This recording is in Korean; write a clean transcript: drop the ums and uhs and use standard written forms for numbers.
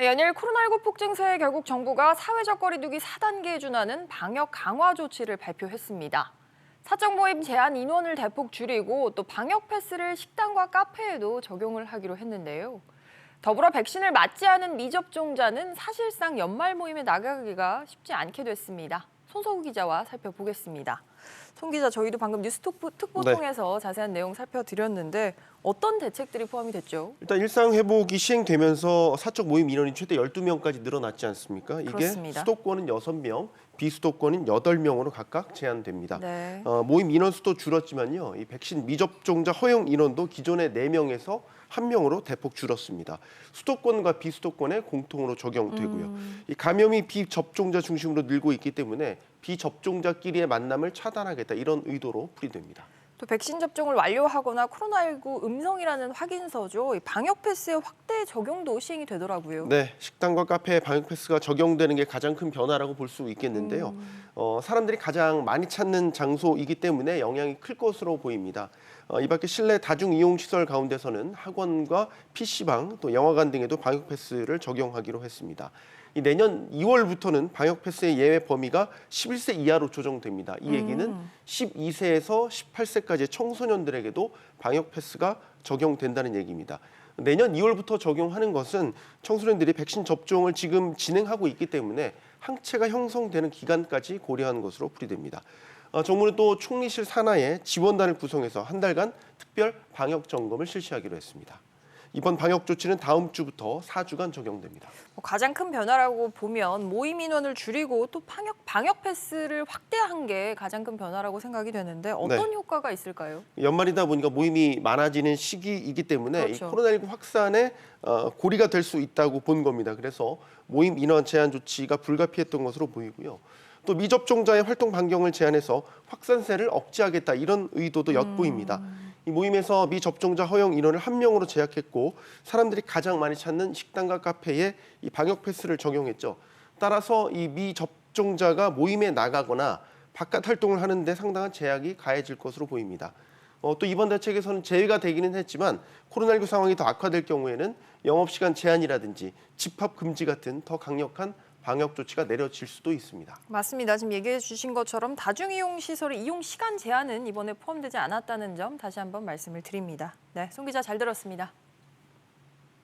연일 코로나19 폭증세에 결국 정부가 사회적 거리두기 4단계에 준하는 방역 강화 조치를 발표했습니다. 사적 모임 제한 인원을 대폭 줄이고 또 방역 패스를 식당과 카페에도 적용을 하기로 했는데요. 더불어 백신을 맞지 않은 미접종자는 사실상 연말 모임에 나가기가 쉽지 않게 됐습니다. 손석우 기자와 살펴보겠습니다. 손 기자, 저희도 방금 뉴스특보 통해서 자세한 내용 살펴드렸는데 어떤 대책들이 포함이 됐죠? 일단 일상 회복이 시행되면서 사적 모임 인원이 최대 12명까지 늘어났지 않습니까? 이게 그렇습니다. 수도권은 6명, 비수도권은 8명으로 각각 제한됩니다. 네. 모임 인원 수도 줄었지만요. 이 백신 미접종자 허용 인원도 기존의 4명에서 1명으로 대폭 줄었습니다. 수도권과 비수도권에 공통으로 적용되고요. 이 감염이 비접종자 중심으로 늘고 있기 때문에 비접종자끼리의 만남을 차단하겠다 이런 의도로 풀이됩니다. 또 백신 접종을 완료하거나 코로나19 음성이라는 확인서죠. 이 방역 패스의 확대 적용도 시행이 되더라고요. 네, 식당과 카페에 방역 패스가 적용되는 게 가장 큰 변화라고 볼 수 있겠는데요. 사람들이 가장 많이 찾는 장소이기 때문에 영향이 클 것으로 보입니다. 이 밖에 실내 다중 이용 시설 가운데서는 학원과 PC방, 또 영화관 등에도 방역 패스를 적용하기로 했습니다. 내년 2월부터는 방역 패스의 예외 범위가 11세 이하로 조정됩니다. 이 얘기는 12세에서 18세까지의 청소년들에게도 방역 패스가 적용된다는 얘기입니다. 내년 2월부터 적용하는 것은 청소년들이 백신 접종을 지금 진행하고 있기 때문에 항체가 형성되는 기간까지 고려하는 것으로 풀이됩니다. 정부는 또 총리실 산하에 지원단을 구성해서 한 달간 특별 방역 점검을 실시하기로 했습니다. 이번 방역 조치는 다음 주부터 4주간 적용됩니다. 가장 큰 변화라고 보면 모임 인원을 줄이고 또 방역 패스를 확대한 게 가장 큰 변화라고 생각이 되는데 어떤 효과가 있을까요? 연말이다 보니까 모임이 많아지는 시기이기 때문에 그렇죠. 이 코로나19 확산에 고리가 될 수 있다고 본 겁니다. 그래서 모임 인원 제한 조치가 불가피했던 것으로 보이고요. 또 미접종자의 활동 반경을 제한해서 확산세를 억제하겠다 이런 의도도 엿보입니다. 이 모임에서 미접종자 허용 인원을 1명으로 제약했고 사람들이 가장 많이 찾는 식당과 카페에 이 방역 패스를 적용했죠. 따라서 이 미접종자가 모임에 나가거나 바깥 활동을 하는데 상당한 제약이 가해질 것으로 보입니다. 또 이번 대책에서는 제외가 되기는 했지만 코로나19 상황이 더 악화될 경우에는 영업시간 제한이라든지 집합 금지 같은 더 강력한 방역 조치가 내려질 수도 있습니다. 맞습니다. 지금 얘기해 주신 것처럼 다중이용 시설의 이용 시간 제한은 이번에 포함되지 않았다는 점 다시 한번 말씀을 드립니다. 네, 송 기자 잘 들었습니다.